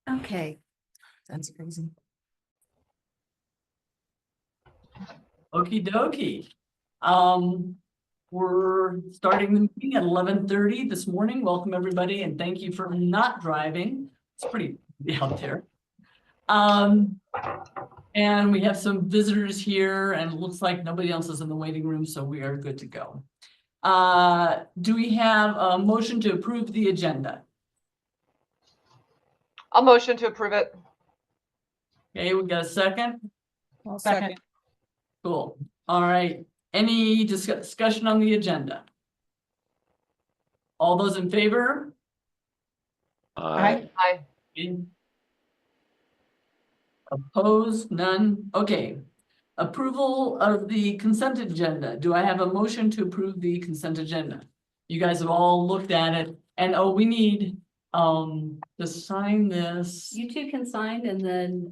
Okay. That's crazy. Okie dokie. We're starting the meeting at 11:30 this morning. Welcome, everybody, and thank you for not driving. It's pretty out there. And we have some visitors here, and it looks like nobody else is in the waiting room, so we are good to go. Do we have a motion to approve the agenda? I'll motion to approve it. Okay, we got a second? Second. Cool. All right. Any discussion on the agenda? All those in favor? Aye. Aye. Opposed? None? Okay. Approval of the consent agenda. Do I have a motion to approve the consent agenda? You guys have all looked at it, and oh, we need to sign this. You two can sign and then,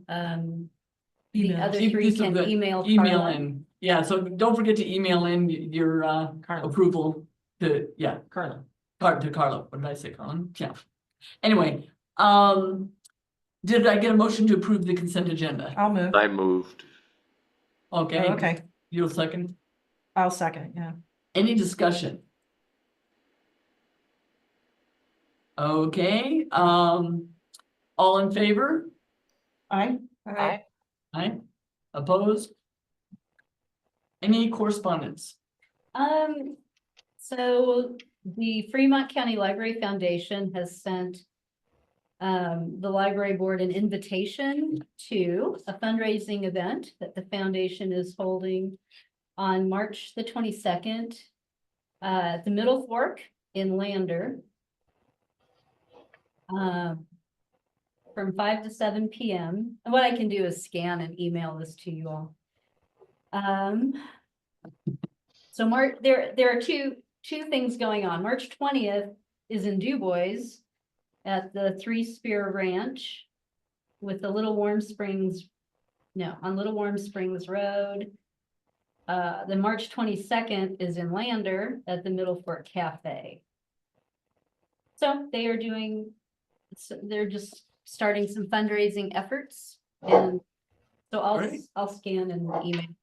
the Email. other Keep three this of can the email Email Carla. in. Yeah, so don't forget to email in your Carla. approval to, yeah, Carla. to Carla. What did I say, Colin? Yeah. Anyway, did I get a motion to approve the consent agenda? I'll move. I moved. Okay. Oh, okay. You'll second. I'll second, yeah. Any discussion? Okay, all in favor? Aye. Aye. Aye. Opposed? Any correspondence? So the Fremont County Library Foundation has sent the library board an invitation to a fundraising event that the foundation is holding on March the 22nd at the Middle Fork in Lander. From 5 to 7 p.m. And what I can do is scan and email this to you all. So there are two things going on. March 20th is in Du Bois at the Three Spear Ranch with the Little Warm Springs, on Little Warm Springs Road. Then March 22nd is in Lander at the Middle Fork Cafe. So they are they're just starting some fundraising efforts, and so Great. I'll scan and email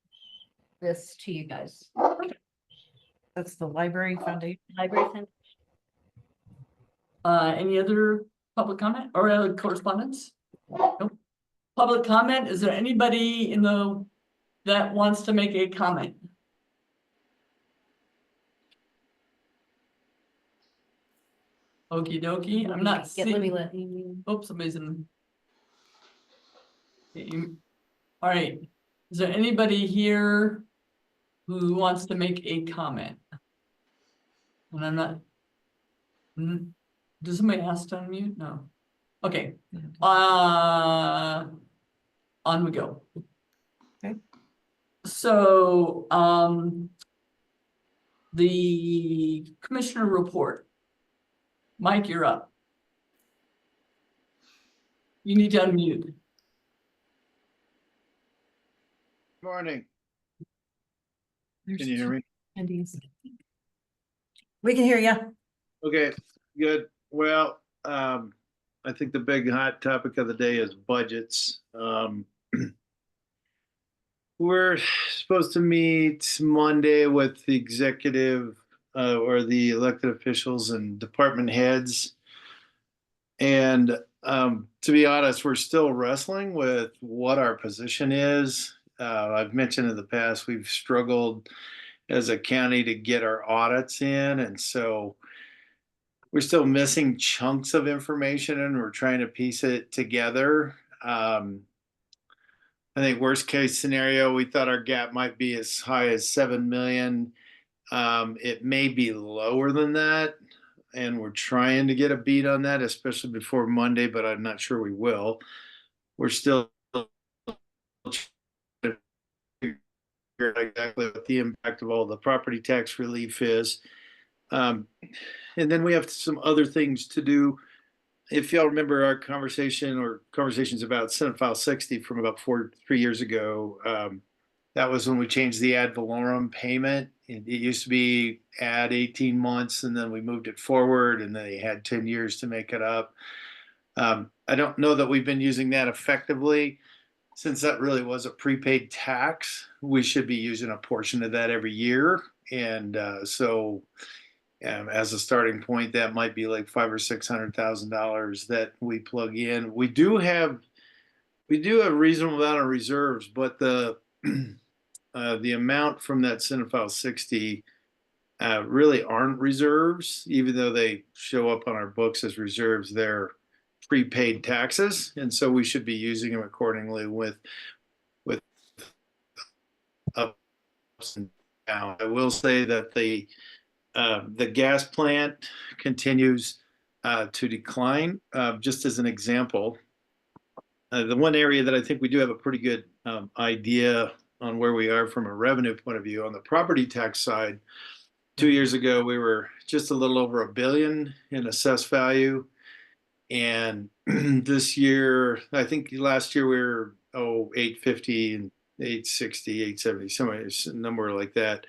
this to you guys. That's the library foundation. Library Foundation. Any other public comment or other correspondence? Nope. Public comment, is there anybody that wants to make a comment? Okie dokie, I'm not Let me seeing. let you. Oops, somebody's in. All right, is there anybody here who wants to make a comment? And I'm not. Does somebody ask to unmute? No. Okay, on we go. Okay. So, the commissioner report. Mike, you're up. You need to unmute. Morning. Can you hear me? We can hear you. Okay, good. Well, I think the big hot topic of the day is budgets. We're supposed to meet Monday with the executive or the elected officials and department heads. And to be honest, we're still wrestling with what our position is. I've mentioned in the past, we've struggled as a county to get our audits in. And so we're still missing chunks of information and we're trying to piece it together. I think worst case scenario, we thought our gap might be as high as 7 million. It may be lower than that. And we're trying to get a beat on that, especially before Monday, but I'm not sure we will. We're still trying to figure out exactly what the impact of all the property tax relief is. And then we have some other things to do. If y'all remember our conversation or conversations about Senate File 60 from about 3 years ago, that was when we changed the ad valorem payment. It used to be add 18 months and then we moved it forward and they had 10 years to make it up. I don't know that we've been using that effectively. Since that really was a prepaid tax, we should be using a portion of that every year. And so as a starting point, that might be like $500,000 or $600,000 that we plug in. We do have a reasonable amount of reserves, but the amount from that Senate File 60 really aren't reserves, even though they show up on our books as reserves. They're prepaid taxes, and so we should be using them accordingly with ups and downs. I will say that the gas plant continues to decline. Just as an example, the one area that I think we do have a pretty good idea on where we are from a revenue point of view on the property tax side. 2 years ago, we were just a little over $1 billion in assessed value. And this year, I think last year we were, 850 and 860, 870, somewhere, a number like that.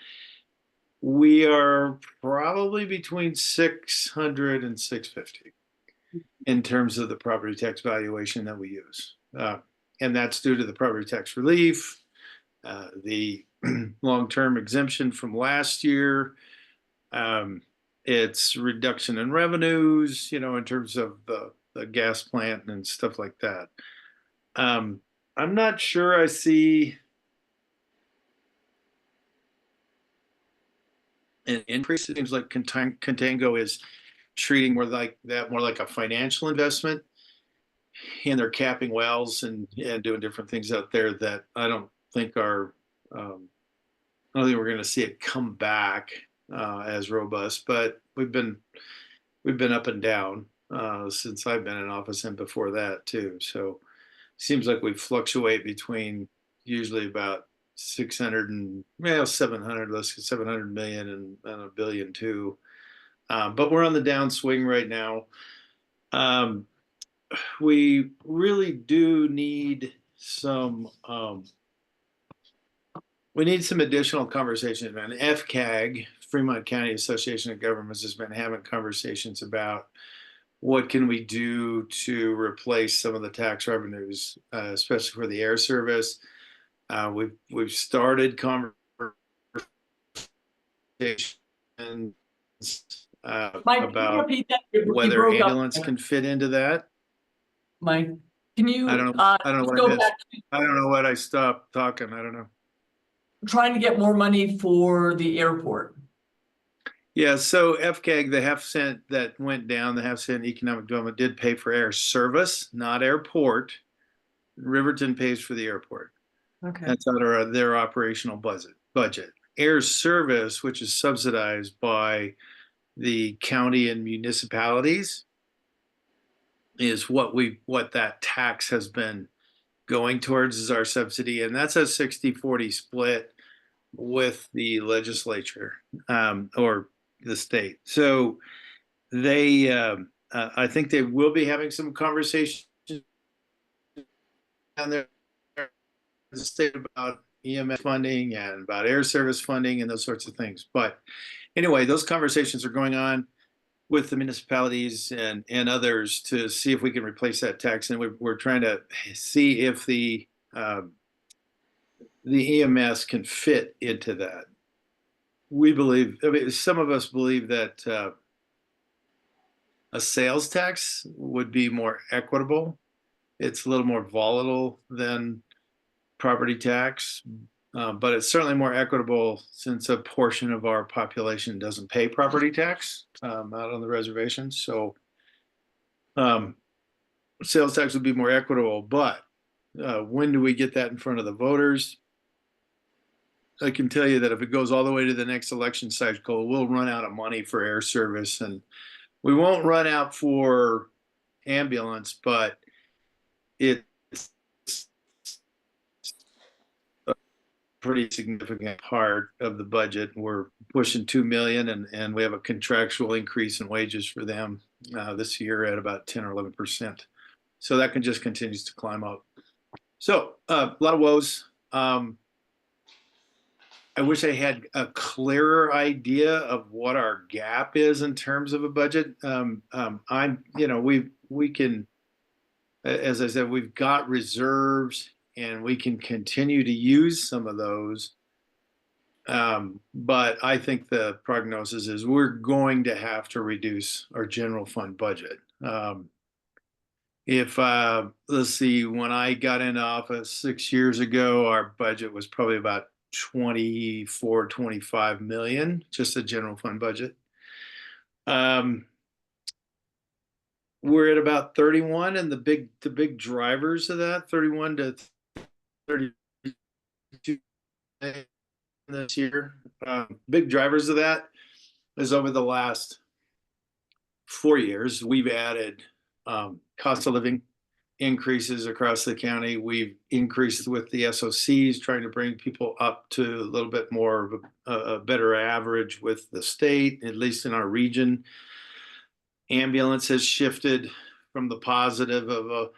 We are probably between 600 and 650 in terms of the property tax valuation that we use. And that's due to the property tax relief, the long-term exemption from last year, it's reduction in revenues, in terms of the gas plant and stuff like that. I'm not sure I see an increase. It seems like Contango is treating more like a financial investment, and they're capping wells and doing different things out there that I don't think are. I don't think we're going to see it come back as robust, but we've been up and down since I've been in office and before that too. So it seems like we fluctuate between usually about 600 and 700, let's get 700 million and $1 billion too. But we're on the downswing right now. We really do need some. We need some additional conversation. And FCAG, Fremont County Association of Governments, has been having conversations about what can we do to replace some of the tax revenues, especially for the air service. We've started conversations Mike, can you about repeat that? You whether broke up. ambulance can fit into that. Mike, can you? I don't know. I don't know just what go I missed. back I don't know what I stopped talking. I don't know. trying to get more money for the airport. Yeah, so FCAG, the half cent that went down, the half cent economic development did pay for air service, not airport. Riverton pays for the airport. Okay. That's out of their operational budget. Air service, which is subsidized by the county and municipalities, is what that tax has been going towards as our subsidy, and that's a 60-40 split with the legislature or the state. So they, I think they will be having some conversations down there in the state about EMS funding and about air service funding and those sorts of things. But anyway, those conversations are going on with the municipalities and others to see if we can replace that tax. And we're trying to see if the EMS can fit into that. We believe, some of us believe that a sales tax would be more equitable. It's a little more volatile than property tax, but it's certainly more equitable since a portion of our population doesn't pay property tax out on the reservation. So sales tax would be more equitable, but when do we get that in front of the voters? I can tell you that if it goes all the way to the next election cycle, we'll run out of money for air service, and we won't run out for ambulance, but it's a pretty significant part of the budget. We're pushing 2 million, and we have a contractual increase in wages for them this year at about 10 or 11%. So that just continues to climb up. So a lot of woes. I wish I had a clearer idea of what our gap is in terms of a budget. We can as I said, we've got reserves and we can continue to use some of those. But I think the prognosis is we're going to have to reduce our general fund budget. If let's see, when I got into office 6 years ago, our budget was probably about 24, 25 million, just a general fund budget. We're at about 31, and the big drivers of that, 31 to 32 this year. Big drivers of that is over the last 4 years, we've added cost of living increases across the county. We've increased with the SOCs, trying to bring people up to a little bit more of a better average with the state, at least in our region. Ambulance has shifted from the positive of a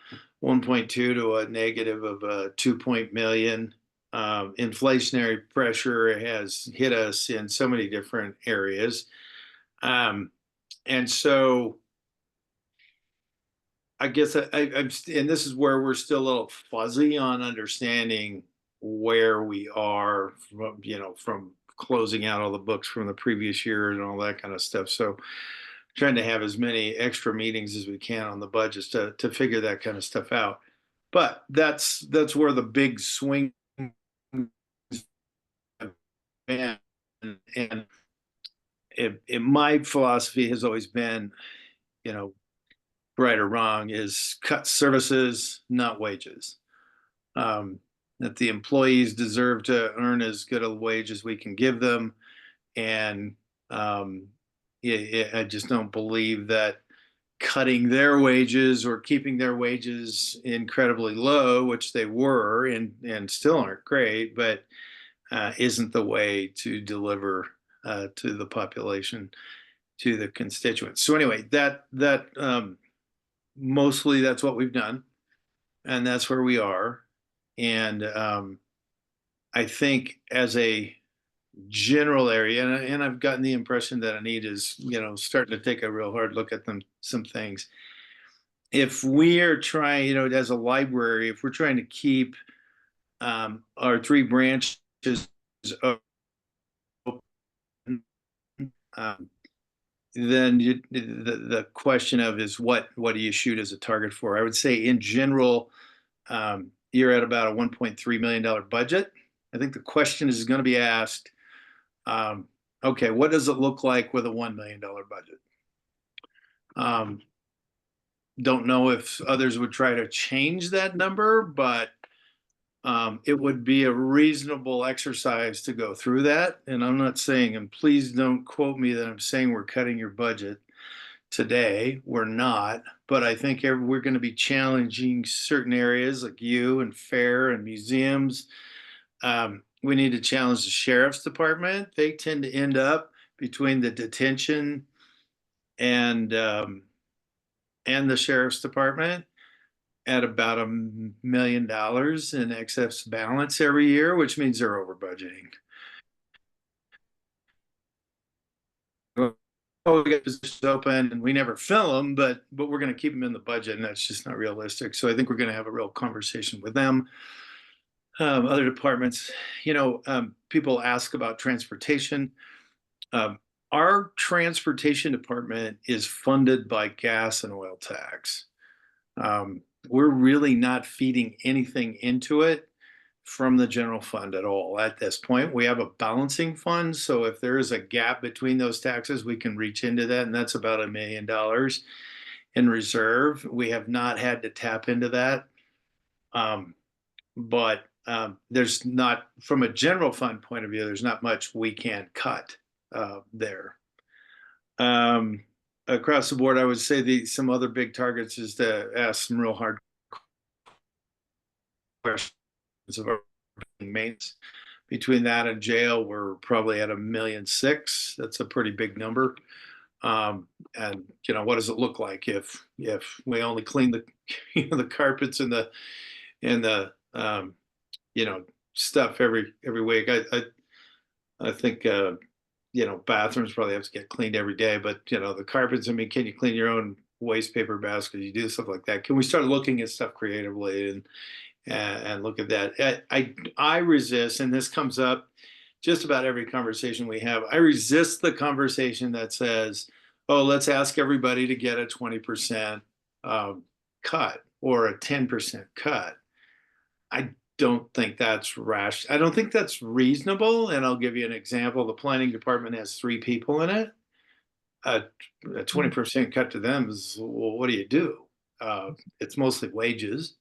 1.2 to a negative of a 2 million. Inflationary pressure has hit us in so many different areas. And so I guess I'm, and this is where we're still a little fuzzy on understanding where we are from, from closing out all the books from the previous year and all that kind of stuff. So trying to have as many extra meetings as we can on the budgets to figure that kind of stuff out. But that's where the big swing and my philosophy has always been, right or wrong, is cut services, not wages. That the employees deserve to earn as good a wage as we can give them. And I just don't believe that cutting their wages or keeping their wages incredibly low, which they were and still aren't great, but isn't the way to deliver to the population, to the constituents. So anyway, that mostly that's what we've done, and that's where we are. And I think as a general area, and I've gotten the impression that Anita's, starting to take a real hard look at some things. If we are trying, as a library, if we're trying to keep our 3 branches open, then the question of is what do you shoot as a target for? I would say in general, you're at about a $1.3 million budget. I think the question is going to be asked, okay, what does it look like with a $1 million budget? Don't know if others would try to change that number, but it would be a reasonable exercise to go through that. And I'm not saying, and please don't quote me that I'm saying we're cutting your budget today. We're not, but I think we're going to be challenging certain areas like you and fair and museums. We need to challenge the sheriff's department. They tend to end up between the detention and the sheriff's department at about $1 million in excess balance every year, which means they're over budgeting. Oh, we got positions open and we never fill them, but we're going to keep them in the budget, and that's just not realistic. So I think we're going to have a real conversation with them. Other departments, people ask about transportation. Our transportation department is funded by gas and oil tax. We're really not feeding anything into it from the general fund at all at this point. We have a balancing fund, so if there is a gap between those taxes, we can reach into that, and that's about $1 million in reserve. We have not had to tap into that, but there's not, from a general fund point of view, there's not much we can cut there. Across the board, I would say some other big targets is to ask some real hard questions of our maintenance. Between that and jail, we're probably at $1.6 million. That's a pretty big number. And what does it look like if we only clean the the carpets and the stuff every week? I think bathrooms probably have to get cleaned every day, but the carpets, can you clean your own waste paper baskets, you do stuff like that. Can we start looking at stuff creatively and look at that? I resist, and this comes up just about every conversation we have. I resist the conversation that says, oh, let's ask everybody to get a 20% cut or a 10% cut. I don't think that's rash. I don't think that's reasonable. And I'll give you an example. The planning department has 3 people in it. A 20% cut to them is, well, what do you do? It's mostly wages.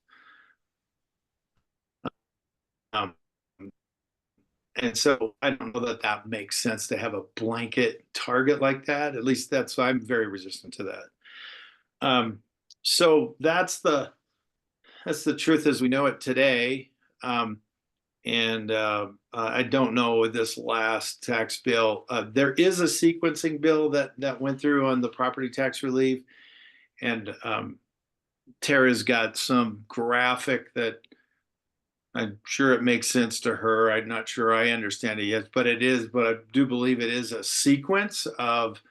And so I don't know that that makes sense to have a blanket target like that. At least I'm very resistant to that. So that's the truth as we know it today. I don't know with this last tax bill. There is a sequencing bill that went through on the property tax relief, and Tara's got some graphic that I'm sure it makes sense to her. I'm not sure I understand it yet, but it is. But I do believe it is a sequence of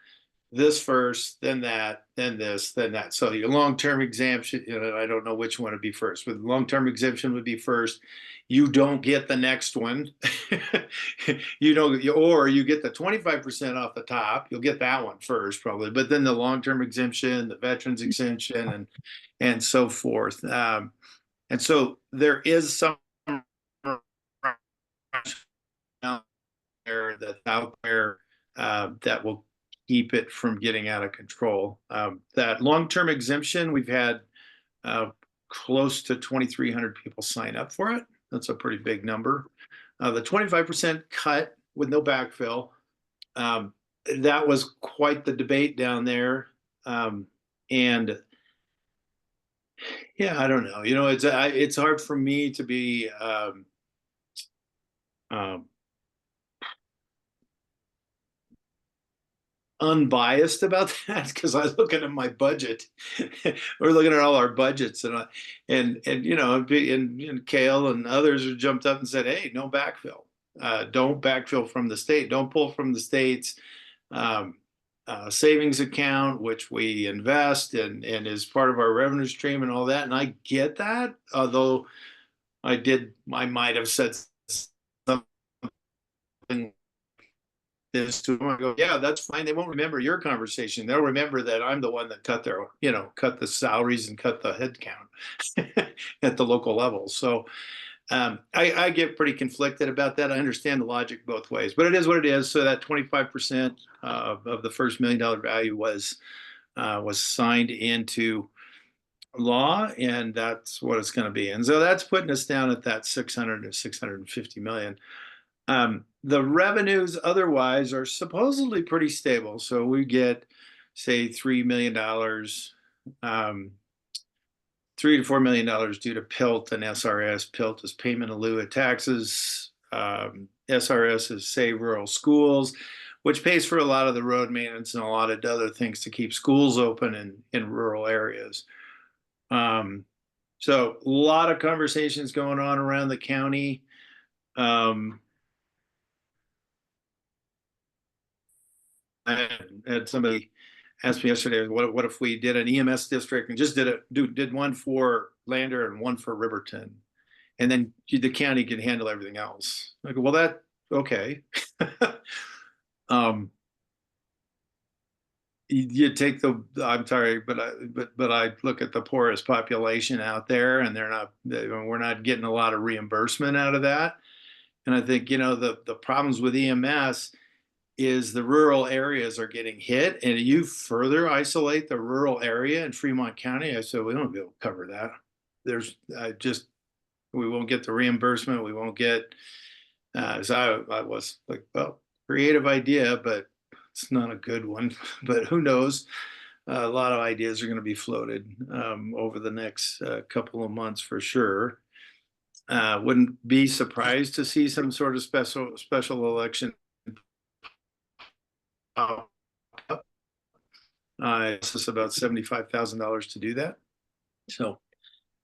this first, then that, then this, then that. So your long-term exemption, I don't know which one would be first, but long-term exemption would be first. You don't get the next one. You don't, or you get the 25% off the top. You'll get that one first, probably. But then the long-term exemption, the veterans exemption, and so forth. And so there is some out there that will keep it from getting out of control. That long-term exemption, we've had close to 2,300 people sign up for it. That's a pretty big number. The 25% cut with no backfill, that was quite the debate down there. And yeah, I don't know. It's hard for me to be unbiased about that, because I look at my budget. We're looking at all our budgets, and Kale and others have jumped up and said, "Hey, no backfill. Don't backfill from the state. Don't pull from the state's savings account, which we invest and is part of our revenue stream and all that." And I get that, although I might have said something this to them. I go, yeah, that's fine. They won't remember your conversation. They'll remember that I'm the one that cut the salaries and cut the head count at the local level. So I get pretty conflicted about that. I understand the logic both ways, but it is what it is. So that 25% of the first $1 million value was signed into law, and that's what it's going to be. And so that's putting us down at that 600 to 650 million. The revenues otherwise are supposedly pretty stable. So we get, say, $3 million, $3 to $4 million due to PILT and SRS. PILT is payment in lieu of taxes. SRS is Save Rural Schools, which pays for a lot of the road maintenance and a lot of other things to keep schools open in rural areas. So a lot of conversations going on around the county. I had somebody ask me yesterday, what if we did an EMS district and just did one for Lander and one for Riverton, and then the county can handle everything else? I go, well, okay. You take I'm sorry, but I look at the poorest population out there, and we're not getting a lot of reimbursement out of that. And I think, the problems with EMS is the rural areas are getting hit, and you further isolate the rural area in Fremont County. I said, we won't be able to cover that. We won't get the reimbursement. We won't get, so I was like, well, creative idea, but it's not a good one. But who knows? A lot of ideas are going to be floated over the next couple of months for sure. Wouldn't be surprised to see some sort of special election. It's about $75,000 to do that.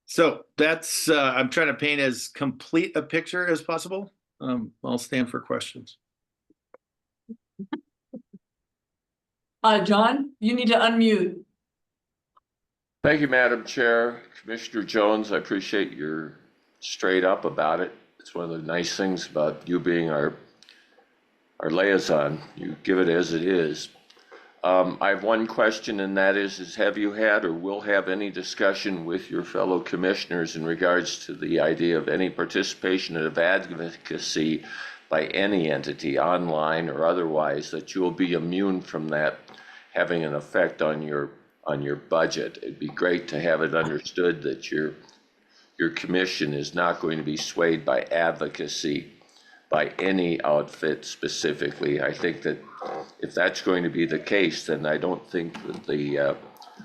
So that's I'm trying to paint as complete a picture as possible. I'll stand for questions. John, you need to unmute. Thank you, Madam Chair. Commissioner Jones, I appreciate your straight up about it. It's one of the nice things about you being our liaison. You give it as it is. I have one question, and that is have you had or will have any discussion with your fellow commissioners in regards to the idea of any participation of advocacy by any entity, online or otherwise, that you will be immune from that having an effect on your budget? It'd be great to have it understood that your commission is not going to be swayed by advocacy by any outfit specifically. I think that if that's going to be the case, then I don't think that the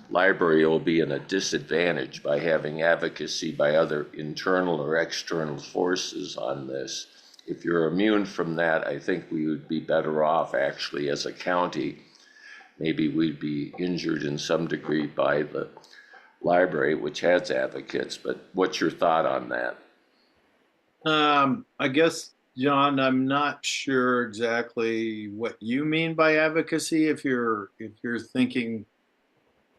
library will be in a disadvantage by having advocacy by other internal or external forces on this. If you're immune from that, I think we would be better off actually as a county. Maybe we'd be injured in some degree by the library, which has advocates, but what's your thought on that? I guess, John, I'm not sure exactly what you mean by advocacy. If you're thinking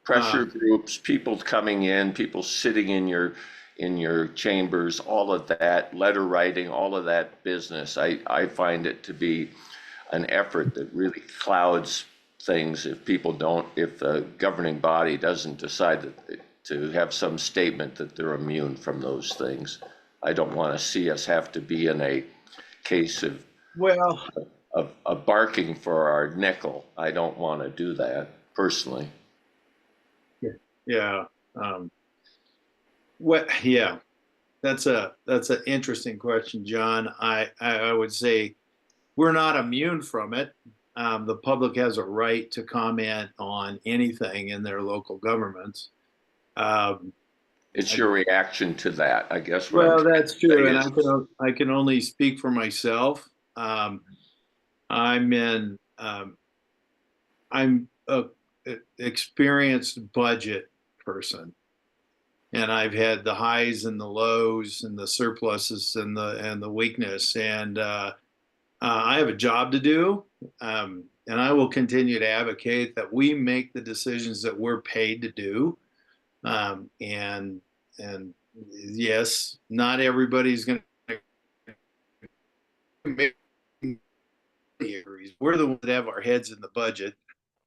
Pressure groups, people coming in, people sitting in your chambers, all of that, letter writing, all of that business. I find it to be an effort that really clouds things if the governing body doesn't decide to have some statement that they're immune from those things. I don't want to see us have to be in a case of barking for our nickel. I don't want to do that personally. Yeah. That's an interesting question, John. I would say we're not immune from it. The public has a right to comment on anything in their local governments. It's your reaction to that, I guess. Well, that's true, and I can only speak for myself. I'm a experienced budget person, and I've had the highs and the lows and the surpluses and the weakness, and I have a job to do, and I will continue to advocate that we make the decisions that we're paid to do. And yes, not everybody's going to make agrees. We're the ones that have our heads in the budget,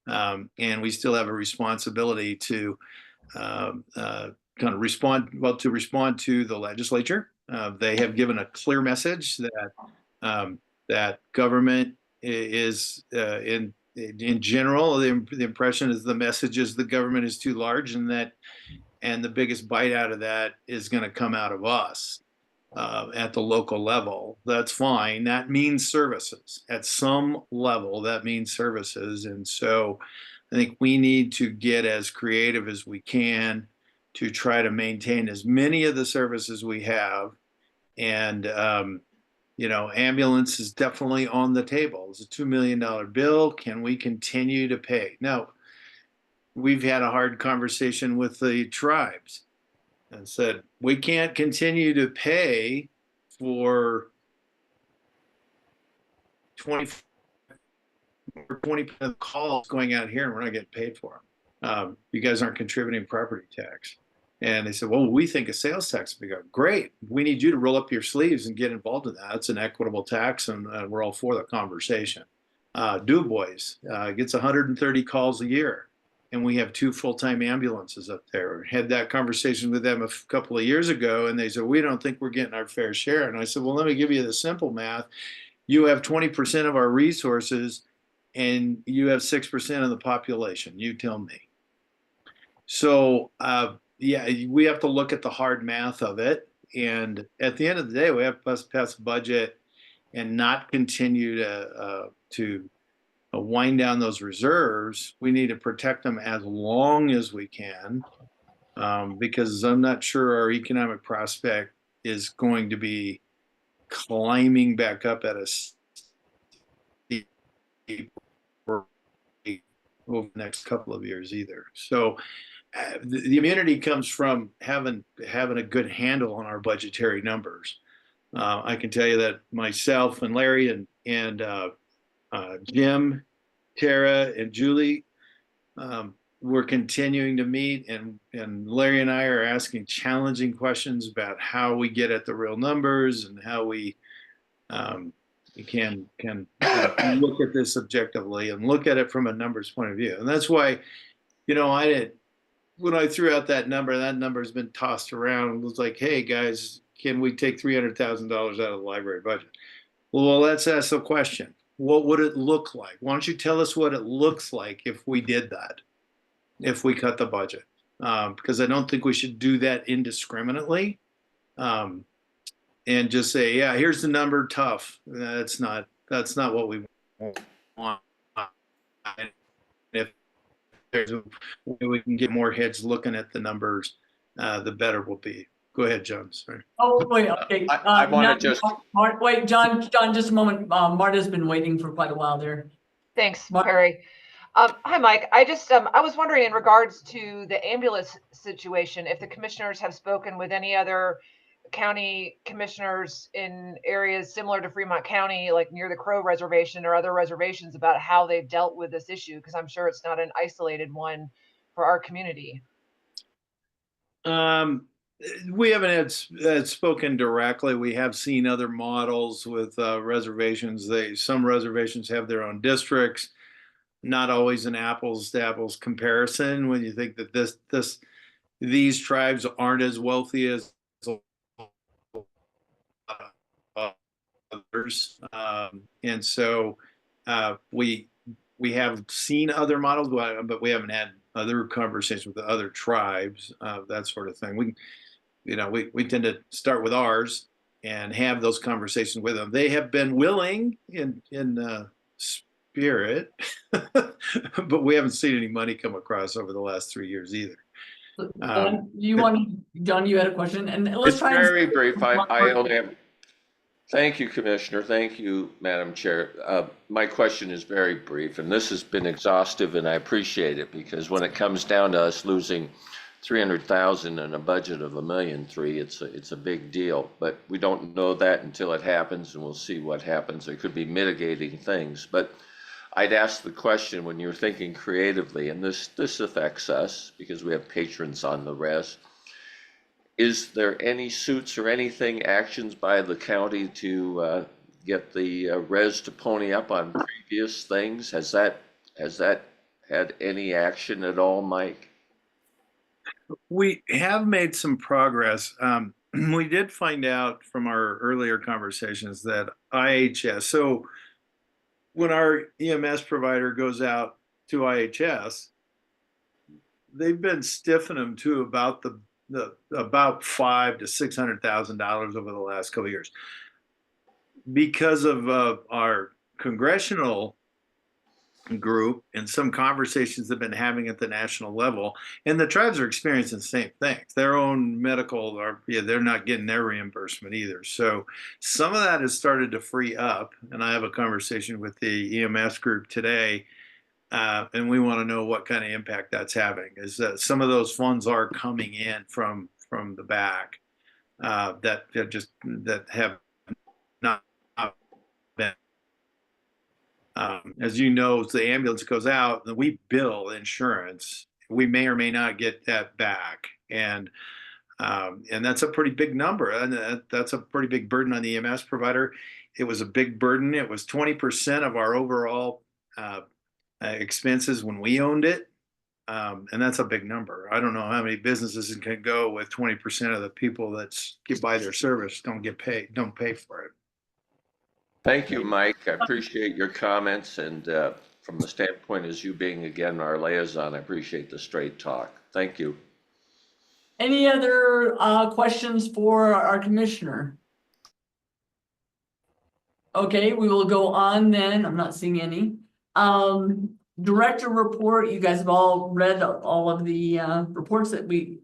and we still have a responsibility to kind of respond to the legislature. They have given a clear message that government is in general, the impression is the message is the government is too large, and the biggest bite out of that is going to come out of us at the local level. That's fine. That means services. At some level, that means services. And so I think we need to get as creative as we can to try to maintain as many of the services we have. And ambulance is definitely on the table. It's a $2 million bill. Can we continue to pay? Now, we've had a hard conversation with the tribes and said, we can't continue to pay for 20% of the calls going out here and we're not getting paid for them. You guys aren't contributing property tax. And they said, well, we think a sales tax would be great. We need you to roll up your sleeves and get involved in that. It's an equitable tax, and we're all for the conversation. Du Bois gets 130 calls a year, and we have 2 full-time ambulances up there. Had that conversation with them a couple of years ago, and they said, we don't think we're getting our fair share. And I said, well, let me give you the simple math. You have 20% of our resources, and you have 6% of the population. You tell me. So, yeah, we have to look at the hard math of it. And at the end of the day, we have to pass a budget and not continue to wind down those reserves. We need to protect them as long as we can, because I'm not sure our economic prospect is going to be climbing back up at a steep rate over the next couple of years either. So the immunity comes from having a good handle on our budgetary numbers. I can tell you that myself and Larry and Jim, Tara, and Julie, we're continuing to meet, and Larry and I are asking challenging questions about how we get at the real numbers and how we can look at this objectively and look at it from a numbers point of view. And that's why, when I threw out that number's been tossed around. It was like, hey guys, can we take $300,000 out of the library budget? Well, let's ask the question. What would it look like? Why don't you tell us what it looks like if we did that, if we cut the budget? Because I don't think we should do that indiscriminately. And just say, yeah, here's the number, tough. That's not what we want. And if there's a way we can get more heads looking at the numbers, the better we'll be. Go ahead, John. Sorry. Oh, wait, okay. I wanna now- just- Wait, John, just a moment. Marta's been waiting for quite a while there. Thanks, Mark? Perry. Hi, Mike. I was wondering in regards to the ambulance situation, if the commissioners have spoken with any other county commissioners in areas similar to Fremont County, like near the Crow Reservation or other reservations, about how they've dealt with this issue, because I'm sure it's not an isolated one for our community. We haven't had spoken directly. We have seen other models with reservations. Some reservations have their own districts. Not always an apples to apples comparison when you think that these tribes aren't as wealthy as others, and so we have seen other models, but we haven't had other conversations with the other tribes, that sort of thing. We tend to start with ours and have those conversations with them. They have been willing in spirit, but we haven't seen any money come across over the last 3 years either. John, John, you had a question, and let's It's try. and- very brief. I only have. Thank you, Commissioner. Thank you, Madam Chair. My question is very brief, and this has been exhaustive, and I appreciate it, because when it comes down to us losing 300,000 and a budget of $1.3 million, it's a big deal. But we don't know that until it happens, and we'll see what happens. There could be mitigating things, but I'd ask the question, when you're thinking creatively, and this affects us because we have patrons on the res. Is there any suits or anything, actions by the county to get the res to pony up on previous things? Has that had any action at all, Mike? We have made some progress. We did find out from our earlier conversations that IHS, so when our EMS provider goes out to IHS, they've been stiffing them to about about $500,000 to $600,000 over the last couple of years, because of our congressional group and some conversations they've been having at the national level, and the tribes are experiencing the same things. Their own medical, they're not getting their reimbursement either. So some of that has started to free up, and I have a conversation with the EMS group today, and we want to know what kind of impact that's having. Is that some of those funds are coming in from the back that have not been. As you know, as the ambulance goes out, and we bill insurance, we may or may not get that back, and that's a pretty big number, and that's a pretty big burden on the EMS provider. It was a big burden. It was 20% of our overall expenses when we owned it, and that's a big number. I don't know how many businesses can go with 20% of the people that buy their service don't pay for it. Thank you, Mike. I appreciate your comments, and from the standpoint as you being, again, our liaison, I appreciate the straight talk. Thank you. Any other questions for our commissioner? Okay, we will go on then. I'm not seeing any. Director report, you guys have all read all of the reports that we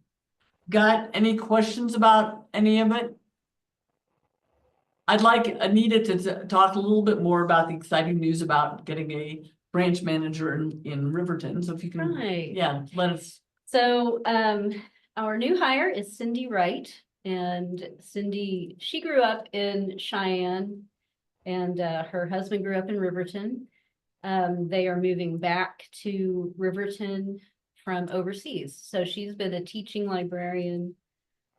got. Any questions about any of it? I'd like Anita to talk a little bit more about the exciting news about getting a branch manager in Riverton. So if you can, Right. yeah, let us. So, our new hire is Cindy Wright, and Cindy, she grew up in Cheyenne, and her husband grew up in Riverton. They are moving back to Riverton from overseas. So she's been a teaching librarian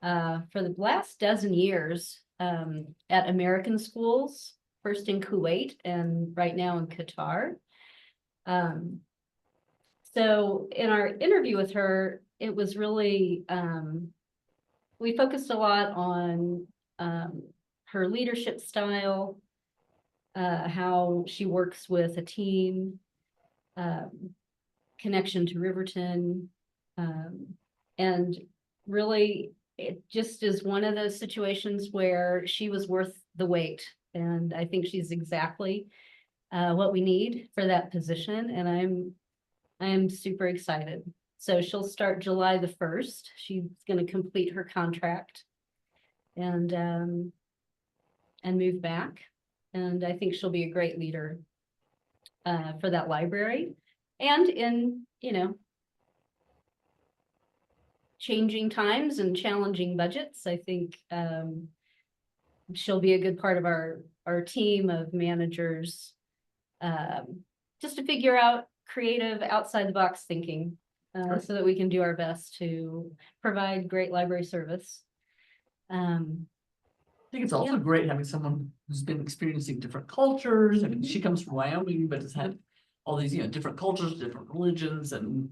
for the last dozen years at American schools, first in Kuwait and right now in Qatar. So in our interview with her, it was really, we focused a lot on her leadership style, how she works with a team, connection to Riverton, and really it just is one of those situations where she was worth the wait. And I think she's exactly what we need for that position. And I'm super excited. So she'll start July the 1st. She's going to complete her contract and move back. And I think she'll be a great leader for that library. And in, you know, changing times and challenging budgets, I think she'll be a good part of our team of managers, just to figure out creative outside the box thinking, so that we can do our best to provide great library service. I think it's also Yeah. great having someone who's been experiencing different cultures. I mean, she comes from Wyoming, but has had all these, you know, different cultures, different religions, and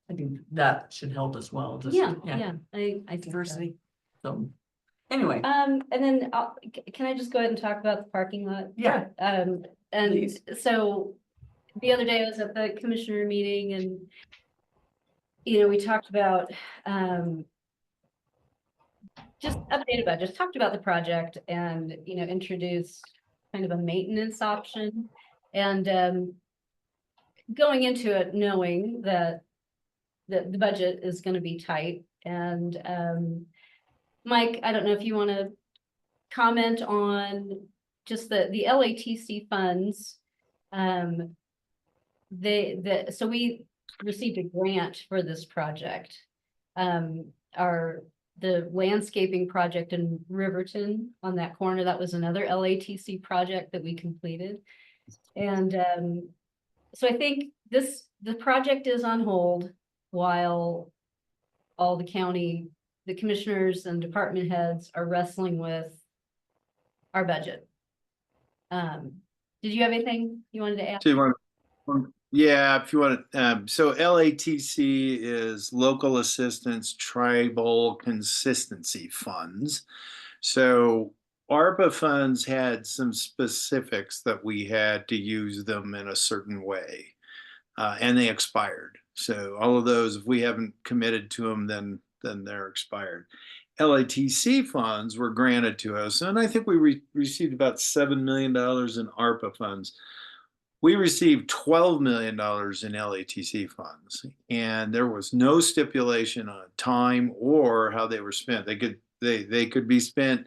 I think that should help as well. Just, Yeah, I think so. Diversity. So, anyway, And then can I just go ahead and talk about the parking lot? Yeah. And Please. so the other day I was at the commissioner meeting and, you know, we talked about just updated budget, talked about the project and, you know, introduced kind of a maintenance option. And going into it knowing that the budget is going to be tight. And Mike, I don't know if you want to comment on just the LATC funds. So we received a grant for this project. The landscaping project in Riverton on that corner, that was another LATC project that we completed. And so I think the project is on hold while all the commissioners and department heads are wrestling with our budget. Did you have anything you wanted to add? So you want, yeah, if you want to, so LATC is Local Assistance Tribal Consistency Funds. So ARPA funds had some specifics that we had to use them in a certain way, and they expired. So all of those, if we haven't committed to them, then they're expired. LATC funds were granted to us, and I think we received about $7 million in ARPA funds. We received $12 million in LATC funds, and there was no stipulation on time or how they were spent. They could be spent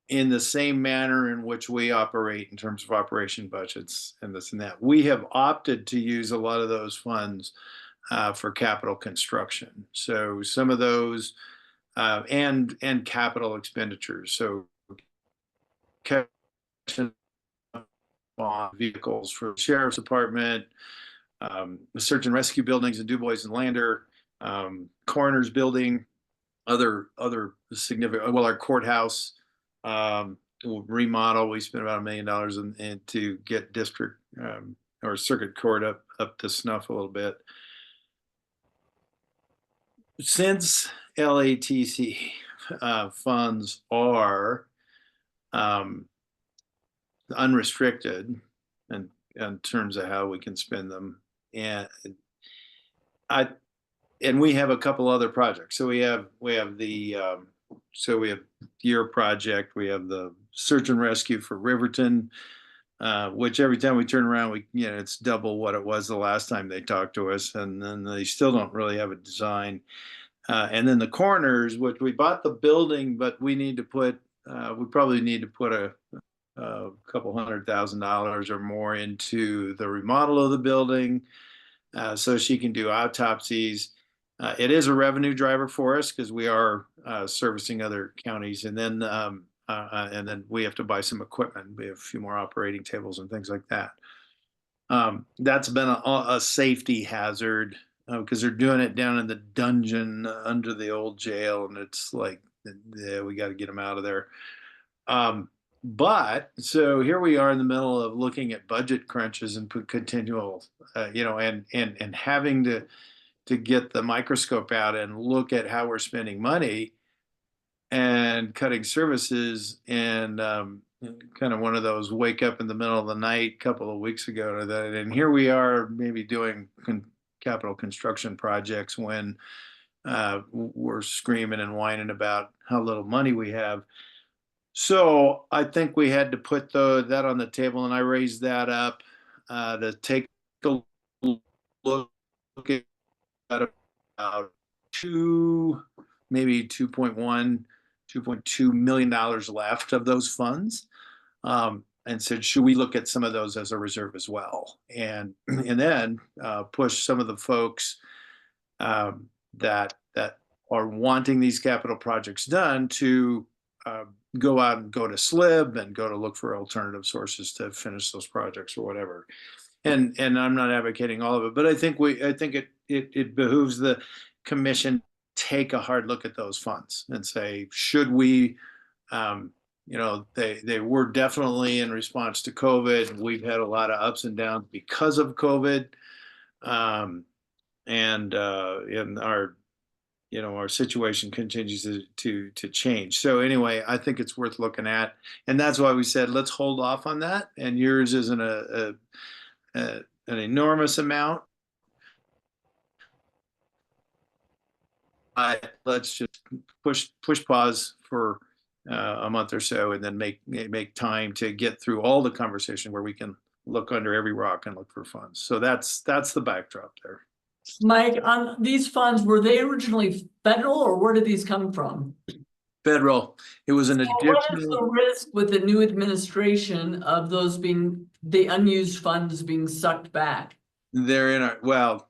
in the same manner in which we operate in terms of operation budgets and this and that. We have opted to use a lot of those funds for capital construction. So some of those and capital expenditures. So on vehicles for the sheriff's department, search and rescue buildings in DuBois and Lander, coroner's building, other significant, well, our courthouse remodel, we spent about $1 million in to get district or circuit court up to snuff a little bit. Since LATC funds are unrestricted in terms of how we can spend them, and we have a couple other projects. So we have the your project, we have the search and rescue for Riverton, which every time we turn around, it's double what it was the last time they talked to us, and then they still don't really have a design. And then the corners, which we bought the building, but we need to put, we probably need to put a couple $100,000 or more into the remodel of the building, so she can do autopsies. It is a revenue driver for us because we are servicing other counties, and then we have to buy some equipment. We have a few more operating tables and things like that. That's been a safety hazard because they're doing it down in the dungeon under the old jail, and it's like, yeah, we got to get them out of there. But so here we are in the middle of looking at budget crunches and put continual, and having to get the microscope out and look at how we're spending money and cutting services, and kind of one of those wake up in the middle of the night a couple of weeks ago to that. And here we are maybe doing capital construction projects when we're screaming and whining about how little money we have. So I think we had to put that on the table, and I raised that up to take a look at about maybe 2.2 million dollars left of those funds, and said, should we look at some of those as a reserve as well, and then push some of the folks that are wanting these capital projects done to go out and go to SLIB and go to look for alternative sources to finish those projects or whatever. And I'm not advocating all of it, but I think it behooves the commission take a hard look at those funds and say, should we, they were definitely in response to COVID. We've had a lot of ups and downs because of COVID. And our situation continues to change. So anyway, I think it's worth looking at, and that's why we said let's hold off on that. And yours isn't an enormous amount. Let's just push pause for a month or so, and then make time to get through all the conversation where we can look under every rock and look for funds. So that's the backdrop there. Mike, on these funds, were they originally federal or where did these come from? Federal. It was an So what is the additional. risk with the new administration of those the unused funds being sucked back? They're in well,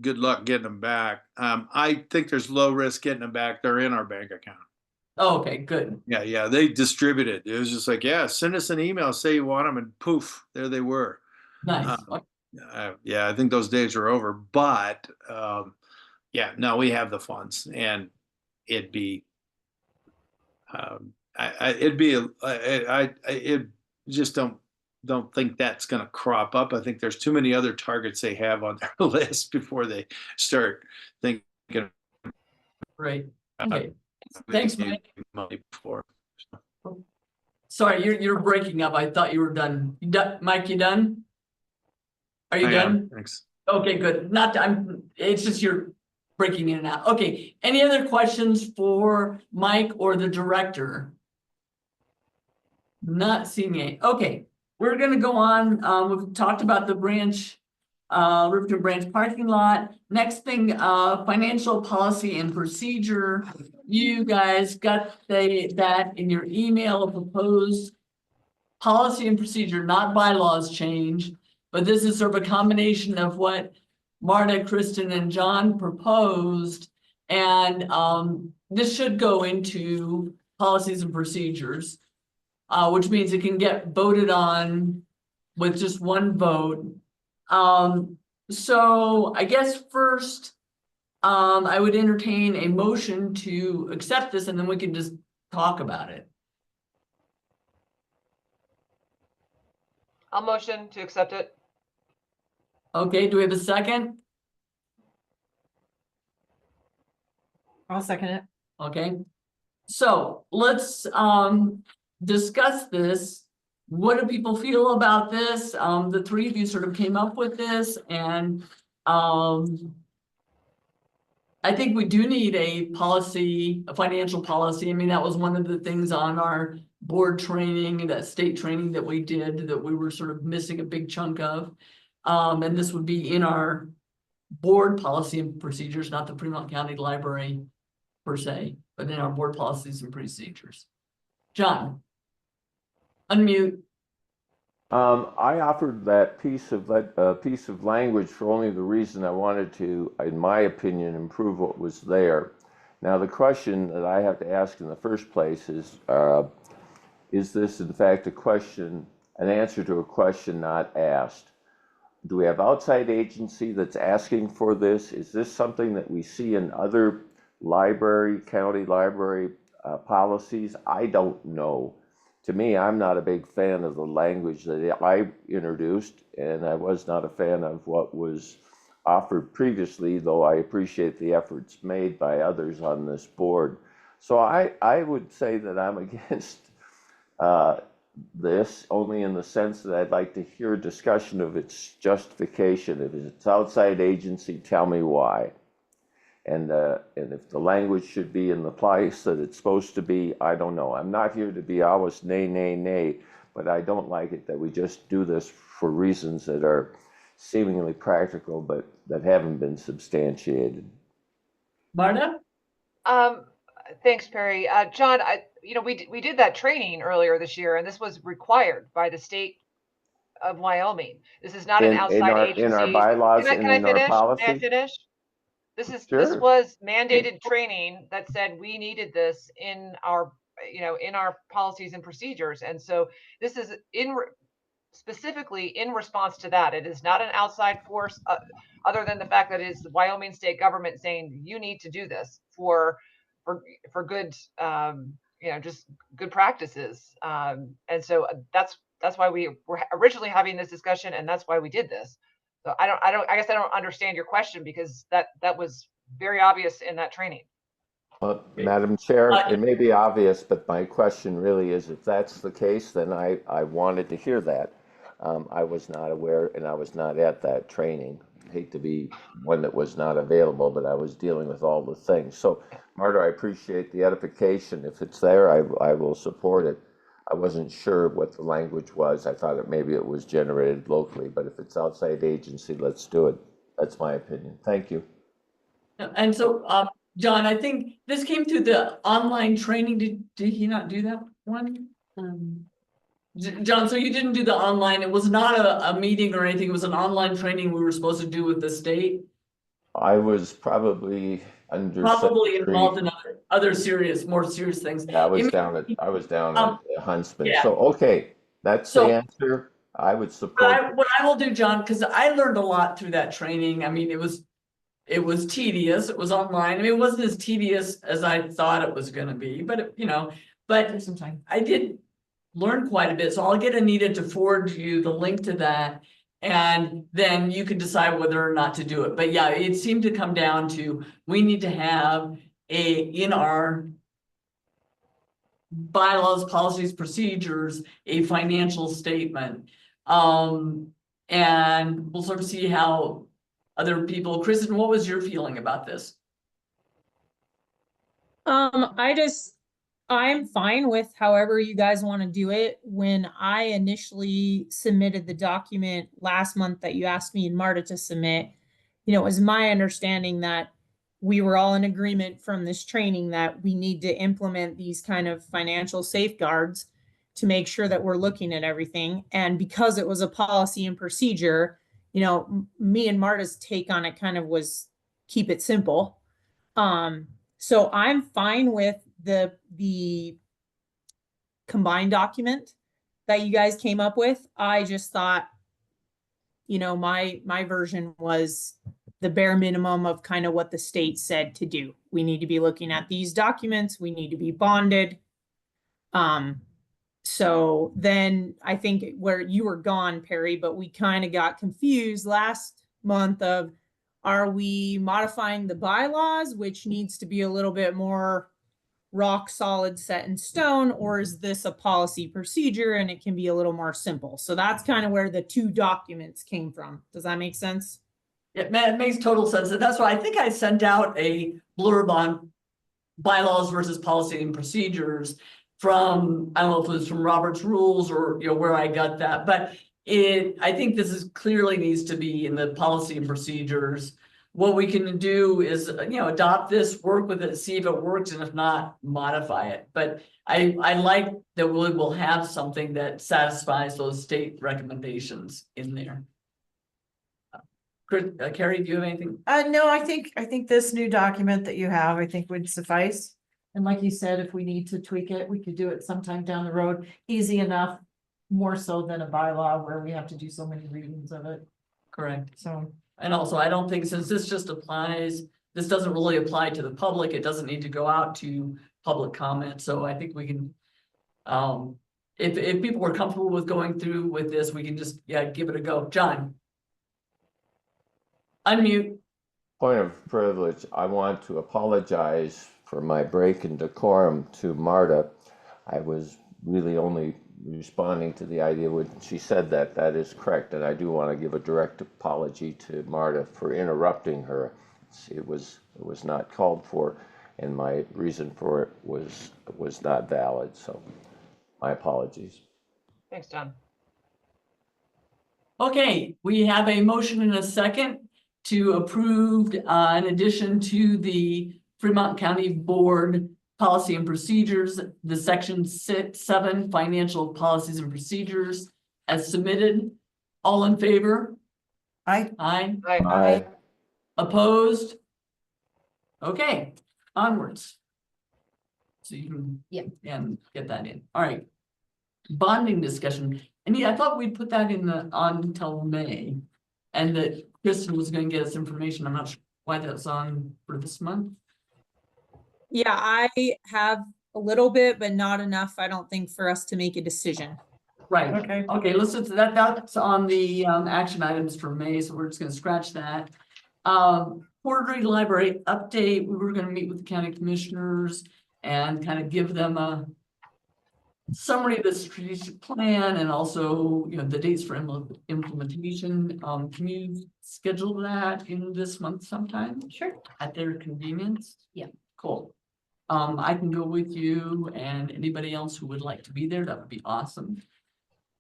good luck getting them back. I think there's low risk getting them back. They're in our bank account. Oh, okay, good. Yeah, they distributed. It was just like, yeah, send us an email, say you want them, and poof, there they were. Nice. Yeah, I think those days are over. But no, we have the funds, and it'd be, I just don't think that's going to crop up. I think there's too many other targets they have on their list before they start thinking. Great. Okay. Thanks, Mike. Money before. Sorry, you're breaking up. I thought you were done. Mike, you done? Are you I done? am. Thanks. Okay, good. It's just you're breaking in and out. Okay, any other questions for Mike or the director? Not seeing any. Okay, we're gonna go on. We've talked about the Riverton Branch parking lot. Next thing, financial policy and procedure. You guys got that in your email, a proposed policy and procedure, not bylaws change. But this is sort of a combination of what Marta, Kristen, and John proposed. And this should go into policies and procedures, which means it can get voted on with just one vote. So I guess first, I would entertain a motion to accept this, and then we can just talk about it. I'll motion to accept it. Okay, do we have a second? I'll second it. Okay, so let's discuss this. What do people feel about this? The three of you sort of came up with this, and I think we do need a policy, a financial policy. I mean, that was one of the things on our board training, that state training that we did, that we were sort of missing a big chunk of. And this would be in our board policy and procedures, not the Fremont County Library per se, but in our board policies and procedures. John, unmute. I offered that piece of language for only the reason I wanted to, in my opinion, improve what was there. Now, the question that I have to ask in the first place is this in fact an answer to a question not asked? do we have outside agency that's asking for this? Is this something that we see in other county library policies? I don't know. To me, I'm not a big fan of the language that I introduced, and I was not a fan of what was offered previously, though I appreciate the efforts made by others on this board. So I would say that I'm against this, only in the sense that I'd like to hear a discussion of its justification. If it's outside agency, tell me why. And if the language should be in the place that it's supposed to be, I don't know. I'm not here to be always nay, nay, nay, but I don't like it that we just do this for reasons that are seemingly practical, but that haven't been substantiated. Marta? Thanks, Perry. John, we did that training earlier this year, and this was required by the state of Wyoming. This is not an outside agency. In our bylaws and in our policy? May I finish? This Sure. was mandated training that said we needed this in our policies and procedures. And so this is specifically in response to that. It is not an outside force, other than the fact that it is the Wyoming state government saying you need to do this for good, just good practices. And so that's why we were originally having this discussion, and that's why we did this. So I guess I don't understand your question, because that was very obvious in that training. Madam Chair, it may be obvious, but my question really is, if that's the case, then I wanted to hear that. I was not aware, and I was not at that training. I hate to be one that was not available, but I was dealing with all the things. So, Marta, I appreciate the edification. If it's there, I will support it. I wasn't sure what the language was. I thought maybe it was generated locally, but if it's outside agency, let's do it. That's my opinion. Thank you. And so, John, I think this came through the online training. Did he not do that one? John, so you didn't do the online, it was not a meeting or anything, it was an online training we were supposed to do with the state? I was probably involved in other more serious things. Yeah, I was down at Huntsman. Yeah. So, okay, that's the answer. I would support. What I will do, John, because I learned a lot through that training. I mean, it was tedious. It was online. I mean, it wasn't as tedious as I thought it was going to be, but I did learn quite a bit. So I'll get Anita to forward you the link to that, and then you can decide whether or not to do it. But yeah, it seemed to come down to, we need to have in our bylaws, policies, procedures, a financial statement. And we'll sort of see how other people. Kristen, what was your feeling about this? I'm fine with however you guys want to do it. When I initially submitted the document last month that you asked me and Marta to submit, it was my understanding that we were all in agreement from this training that we need to implement these kind of financial safeguards to make sure that we're looking at everything. And because it was a policy and procedure, me and Marta's take on it kind of was keep it simple. So I'm fine with the combined document that you guys came up with. I just thought, my version was the bare minimum of kind of what the state said to do. We need to be looking at these documents. We need to be bonded. So then I think where you were gone, Perry, but we kind of got confused last month of, are we modifying the bylaws, which needs to be a little bit more rock solid, set in stone, or is this a policy procedure and it can be a little more simple? So that's kind of where the two documents came from. Does that make sense? It makes total sense. And that's why I think I sent out a blurb on bylaws versus policy and procedures from, I don't know if it was from Robert's Rules or where I got that, but I think this is clearly needs to be in the policy and procedures. What we can do is, adopt this, work with it, see if it works, and if not, modify it. But I like that we will have something that satisfies those state recommendations in there. Carrie, do you have anything? No, I think this new document that you have, I think would suffice. And like you said, if we need to tweak it, we could do it sometime down the road, easy enough, more so than a bylaw where we have to do so many readings of it. correct. So, And also, I don't think, since this just applies, this doesn't really apply to the public, it doesn't need to go out to public comment, so I think we can. If people were comfortable with going through with this, we can just, yeah, give it a go. John. Unmute. Point of privilege, I want to apologize for my break in decorum to Marta. I was really only responding to the idea when she said that. That is correct, and I do want to give a direct apology to Marta for interrupting her. It was not called for, and my reason for it was not valid, so my apologies. Thanks, John. Okay, we have a motion and a second to approve, in addition to the Fremont County Board Policy and Procedures, the section 7 financial policies and procedures as submitted. All in favor? I, Aye. Aye. Opposed? Okay, onwards. So you can. Yeah. And get that in. All right. Bonding discussion. And yeah, I thought we'd put that on until May. And that Kristen was gonna get us information. I'm not sure why that's on for this month. Yeah, I have a little bit, but not enough, I don't think, for us to make a decision. Right. okay, Okay, that's on the action items for May, so we're just gonna scratch that. Porter Library update, we were gonna meet with the county commissioners and kind of give them a summary of the strategic plan and also, the dates for implementation. Can you schedule that in this month sometime Sure. at their convenience? Yeah. Cool. I can go with you and anybody else who would like to be there, that would be awesome.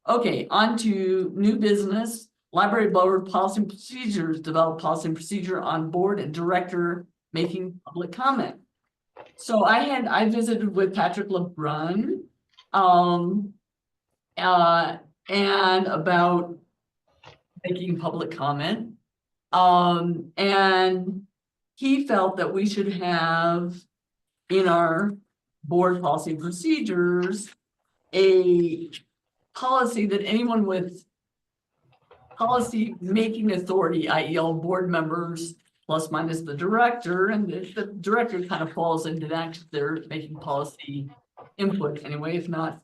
Okay, on to new business. Library board policy and procedures, develop policy and procedure on board and director making public comment. So I visited with Patrick LeBrun, and about making public comment. And he felt that we should have in our board policy and procedures a policy that anyone with policy making authority, i.e. all board members plus minus the director, and the director kind of falls into that because they're making policy input anyway, if not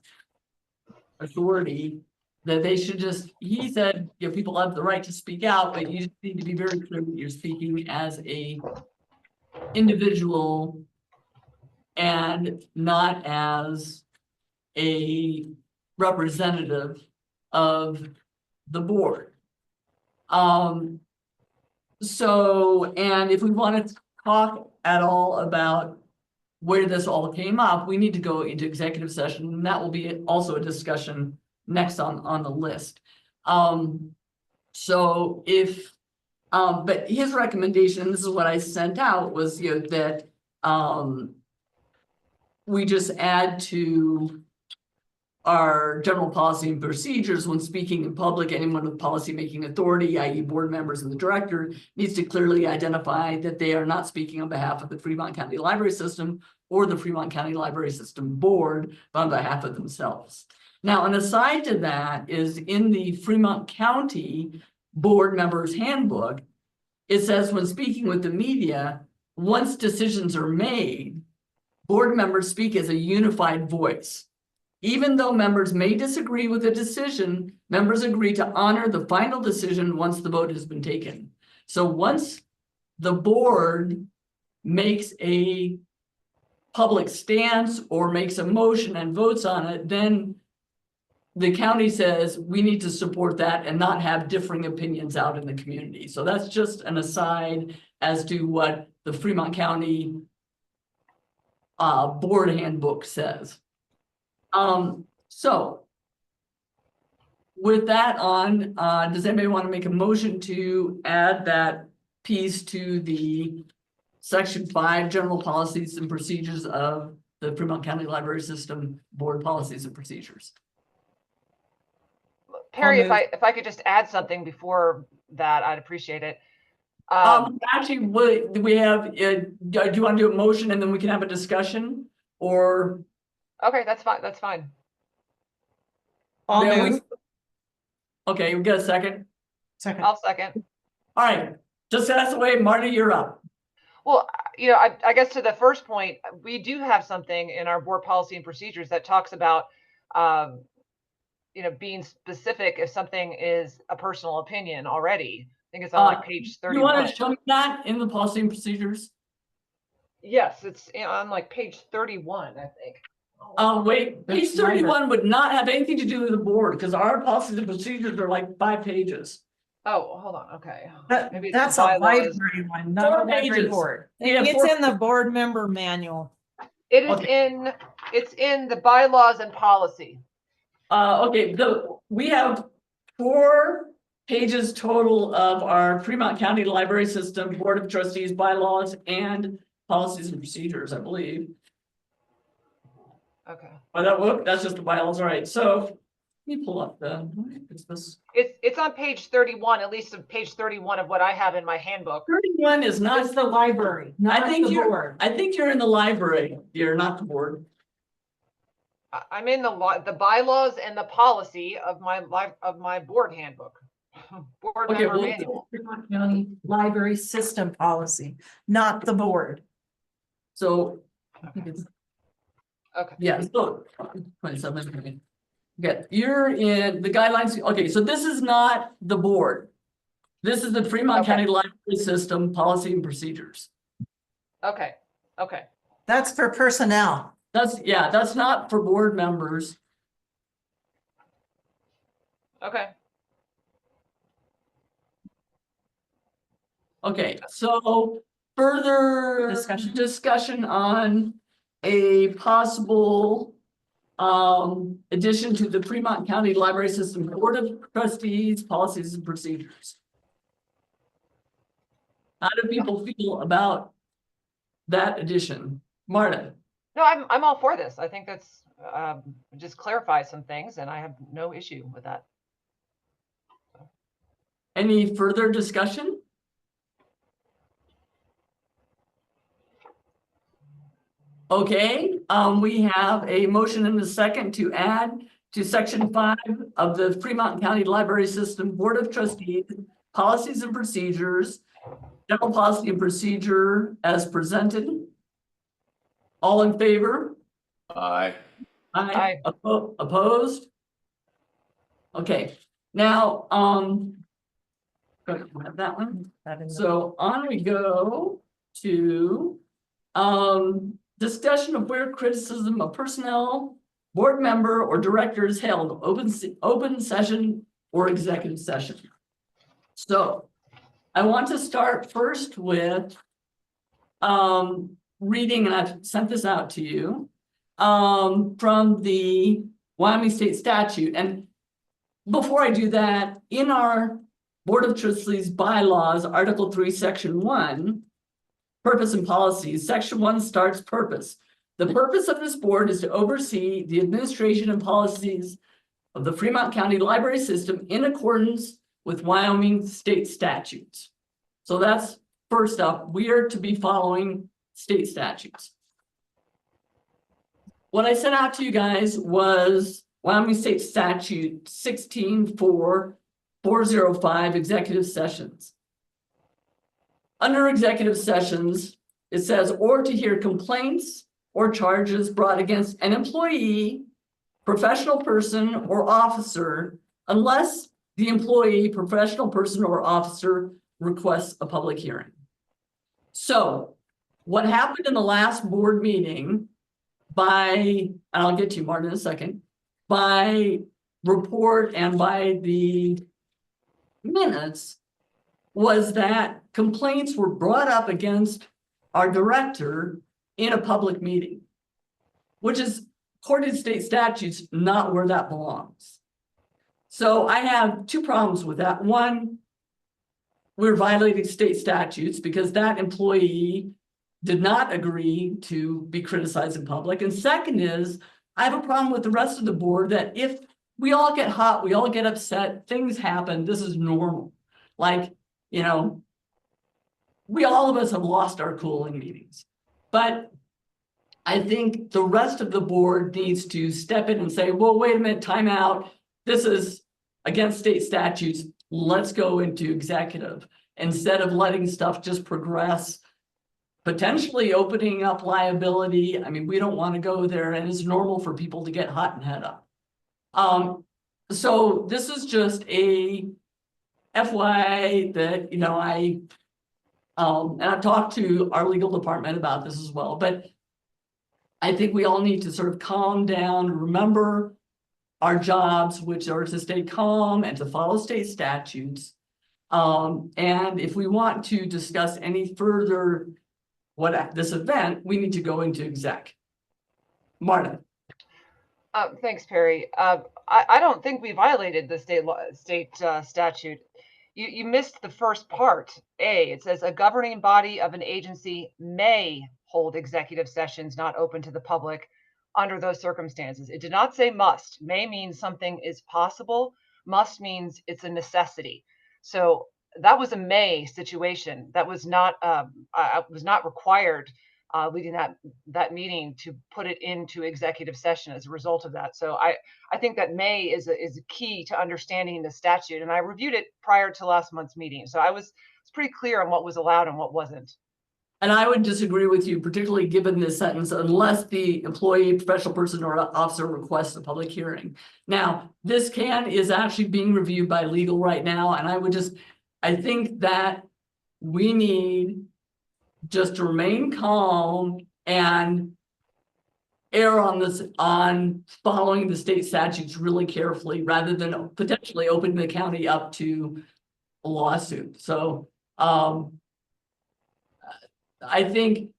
authority, that they should just, he said, people have the right to speak out, but you just need to be very clear that you're speaking as a individual and not as a representative of the board. So, and if we want to talk at all about where this all came up, we need to go into executive session, and that will be also a discussion next on the list. So if, but his recommendation, this is what I sent out, was, that, we just add to our general policy and procedures when speaking in public, anyone with policy-making authority, i.e. board members and the director, needs to clearly identify that they are not speaking on behalf of the Fremont County Library System or the Fremont County Library System Board, but on behalf of themselves. Now, an aside to that is in the Fremont County Board Members Handbook, it says when speaking with the media, once decisions are made, board members speak as a unified voice. Even though members may disagree with a decision, members agree to honor the final decision once the vote has been taken. So once the board makes a public stance or makes a motion and votes on it, then the county says we need to support that and not have differing opinions out in the community. So that's just an aside as to what the Fremont County board handbook says. So with that on, does anybody want to make a motion to add that piece to the section 5 general policies and procedures of the Fremont County Library System Board Policies and Procedures? Perry, I'll if I could just add something before that, I'd appreciate it. Actually, we have, do you want to do a motion and then we can have a discussion, or? Okay, that's fine. That's fine. I'll Yeah, move. Okay, we got a second. Second. I'll second. All right, just that's the way, Marty, you're up. Well, I guess to the first point, we do have something in our board policy and procedures that talks about, being specific if something is a personal opinion already. I think it's on like page You want 31. to show me that in the policy and procedures? Yes, it's on like page 31, I think. Wait, page That's library. 31 would not have anything to do with the board because our policies and procedures are like 5 pages. Oh, hold on. Okay. That, Maybe it's that's the a bylaws. library one, not a 4 library pages. board. We have It's 4 in the board member manual. It is Okay. it's in the bylaws and policy. Okay, we have 4 pages total of our Fremont County Library System Board of Trustees bylaws and policies and procedures, I believe. Okay. That's just the bylaws, all right, so let me pull up it's this. It's on page 31, at least of page 31 of what I have in my handbook. 31 is not, That's the library, not think the you're- board. I think you're in the library, you're not the board. I'm in the bylaws and the policy of my board handbook. Board Okay, member well, manual. Fremont County Library System Policy, not the board. So, Okay. yeah, so 27. Okay, you're in the guidelines, okay, so this is not the board. This is the Fremont Okay. County Library System Policy and Procedures. Okay. Okay. That's for personnel. That's not for board members. Okay. Okay, so further discussion on a possible addition to the Fremont County Library System Board of Trustees, Policies and Procedures. How do people feel about that addition? Marta? No, I'm all for this. I think that's just clarifies some things, and I have no issue with that. Any further discussion? Okay, we have a motion and a second to add to section 5 of the Fremont County Library System Board of Trustees, Policies and Procedures, General Policy and Procedure as presented. All in favor? Aye. Aye. Opposed? Okay, now, go ahead, we'll have that one. So on we go to, discussion of where criticism of personnel, board member or director is held, open session or executive session. So I want to start first with, reading, and I've sent this out to you, from the Wyoming State Statute. And before I do that, in our Board of Trustees bylaws, Article 3, Section 1, Purpose and Policies, Section 1 starts purpose. The purpose of this board is to oversee the administration and policies of the Fremont County Library System in accordance with Wyoming state statutes. So that's first up, we are to be following state statutes. What I sent out to you guys was Wyoming State Statute 16.405 executive sessions. Under executive sessions, it says, or to hear complaints or charges brought against an employee, professional person, or officer, unless the employee, professional person, or officer requests a public hearing. So what happened in the last board meeting by, and I'll get to you, Martin, in a second, by report and by the minutes, was that complaints were brought up against our director in a public meeting, which is, according to state statutes, not where that belongs. So I have 2 problems with that. One, we're violating state statutes because that employee did not agree to be criticized in public. And second is, I have a problem with the rest of the board that if we all get hot, we all get upset, things happen, this is normal. Like, you know, all of us have lost our cool in meetings. But I think the rest of the board needs to step in and say, well, wait a minute, time out. This is against state statutes. let's go into executive instead of letting stuff just progress. Potentially opening up liability. I mean, we don't want to go there, and it's normal for people to get hot and head up. So this is just a FYI that, you know, and I've talked to our legal department about this as well, but I think we all need to sort of calm down, remember our jobs, which are to stay calm and to follow state statutes. And if we want to discuss any further this event, we need to go into exec. Marta. Thanks, Perry. I don't think we violated the state statute. You missed the first part. A, it says a governing body of an agency may hold executive sessions not open to the public under those circumstances. It did not say must. May means something is possible. Must means it's a necessity. So that was a may situation. That was not required leading that meeting to put it into executive session as a result of that. So I think that may is a key to understanding the statute. And I reviewed it prior to last month's meeting. So it's pretty clear on what was allowed and what wasn't. And I would disagree with you, particularly given this sentence, unless the employee, professional person, or officer requests a public hearing. Now, this is actually being reviewed by legal right now, and I think that we need just to remain calm and err on following the state statutes really carefully, rather than potentially opening the county up to a lawsuit. So, I think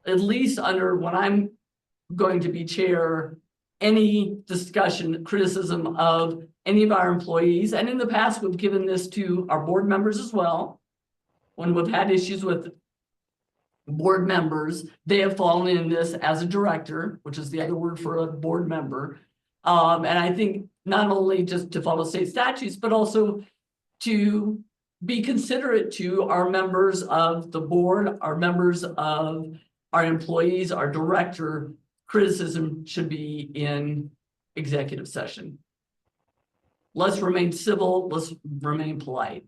at least under when I'm going to be chair, any discussion, criticism of any of our employees, and in the past, we've given this to our board members as well. When we've had issues with board members, they have fallen in this as a director, which is the other word for a board member. And I think not only just to follow state statutes, but also to be considerate to our members of the board, our members of our employees, our director. Criticism should be in executive session. Let's remain civil, let's remain polite.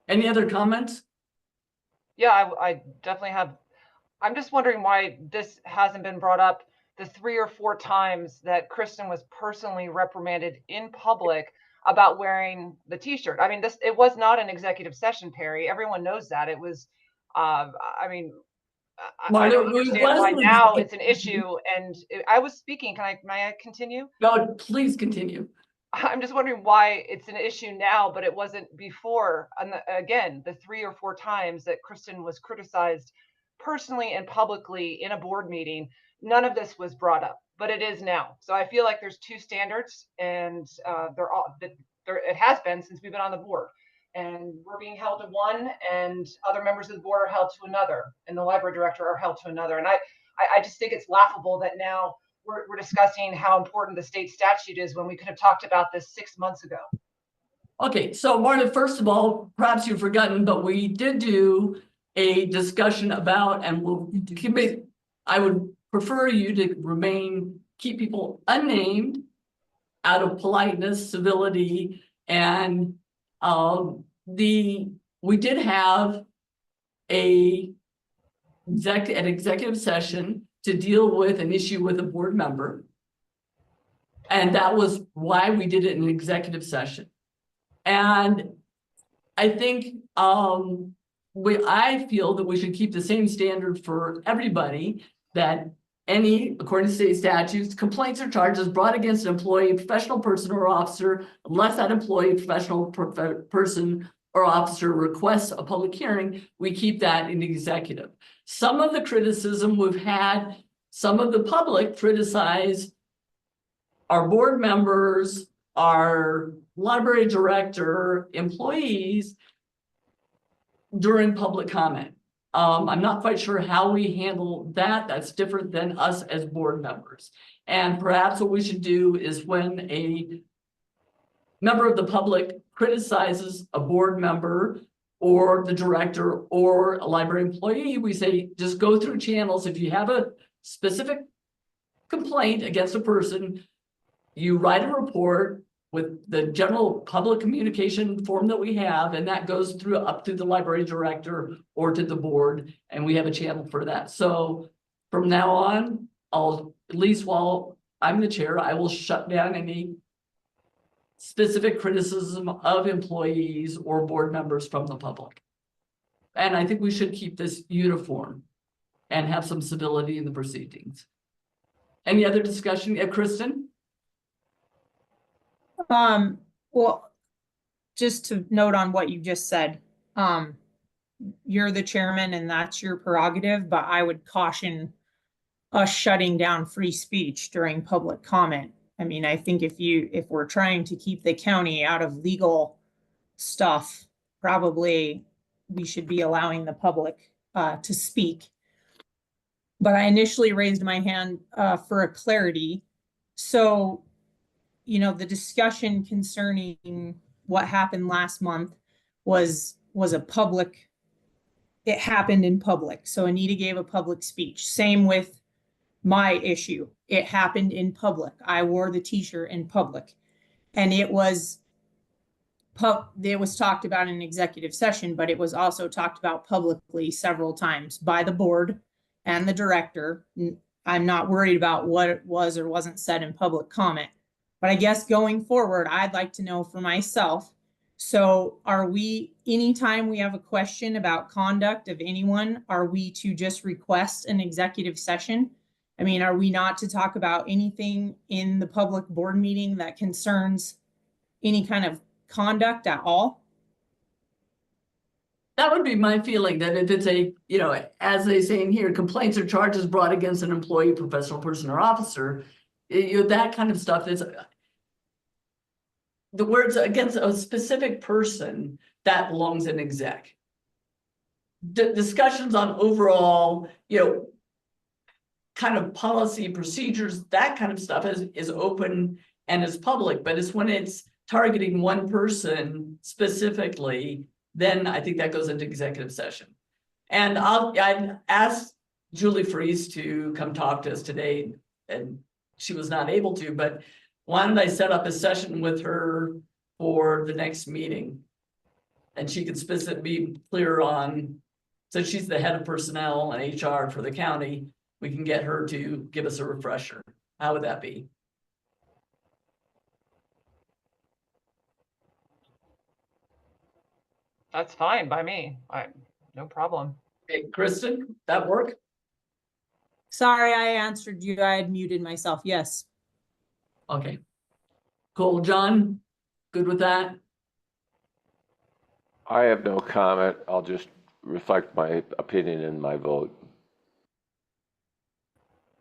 Any other comments? Yeah, I definitely have. I'm just wondering why this hasn't been brought up the 3 or 4 times that Kristen was personally reprimanded in public about wearing the t-shirt. I mean, it was not an executive session, Perry. Everyone knows that. It was, I don't understand why now it's an issue. And I was speaking. May I continue? No, please continue. I'm just wondering why it's an issue now, but it wasn't before. And again, the 3 or 4 times that Kristen was criticized personally and publicly in a board meeting, none of this was brought up, but it is now. So I feel like there's 2 standards, and it has been since we've been on the board. And we're being held to one, and other members of the board are held to another, and the library director are held to another. And I just think it's laughable that now we're discussing how important the state statute is when we could have talked about this 6 months ago. Okay, so Marta, first of all, perhaps you've forgotten, but we did do a discussion about, and I would prefer you to keep people unnamed out of politeness, civility, and we did have an executive session to deal with an issue with a board member. And that was why we did it in an executive session. And I think I feel that we should keep the same standard for everybody, that according to state statutes, complaints or charges brought against an employee, professional person or officer, unless that employee, professional person or officer requests a public hearing, we keep that in executive. Some of the criticism we've had, some of the public criticize our board members, our library director, employees during public comment. I'm not quite sure how we handle that. That's different than us as board members. And perhaps what we should do is when a member of the public criticizes a board member or the director or a library employee, we say, just go through channels. If you have a specific complaint against a person, you write a report, with the general public communication form that we have, and that goes through up to the library director or to the board, and we have a channel for that. So from now on, I'll, at least while I'm the chair, I will shut down any specific criticism of employees or board members from the public. And I think we should keep this uniform and have some civility in the proceedings. Any other discussion? Yeah, Kristen? Well, just to note on what you just said, you're the chairman and that's your prerogative, but I would caution us shutting down free speech during public comment. I mean, I think if we're trying to keep the county out of legal stuff, probably we should be allowing the public to speak. But I initially raised my hand for a clarity. So, you know, the discussion concerning what happened last month was a public, it happened in public. So Anita gave a public speech. Same with my issue. It happened in public. I wore the t-shirt in public. And it was talked about in an executive session, but it was also talked about publicly several times by the board and the director. I'm not worried about what it was or wasn't said in public comment. But I guess going forward, I'd like to know for myself. So are we, anytime we have a question about conduct of anyone, are we to just request an executive session? I mean, are we not to talk about anything in the public board meeting that concerns any kind of conduct at all? That would be my feeling, that if it's a, you know, as they say in here, complaints or charges brought against an employee, professional person or officer, you know, that kind of stuff is the words against a specific person that belongs in exec. Discussions on overall, you know, kind of policy procedures, that kind of stuff is open and is public, but it's when it's targeting one person specifically, then I think that goes into executive session. And I'd ask Julie Freeze to come talk to us today, and she was not able to, but why don't I set up a session with her for the next meeting? And she could be clear on, so she's the head of personnel and HR for the county, we can get her to give us a refresher. How would that be? That's fine by me. No problem. Hey, Kristen, that work? Sorry, I answered you. I had muted myself. Yes. Okay. Cool, John, good with that? I have no comment. I'll just reflect my opinion in my vote.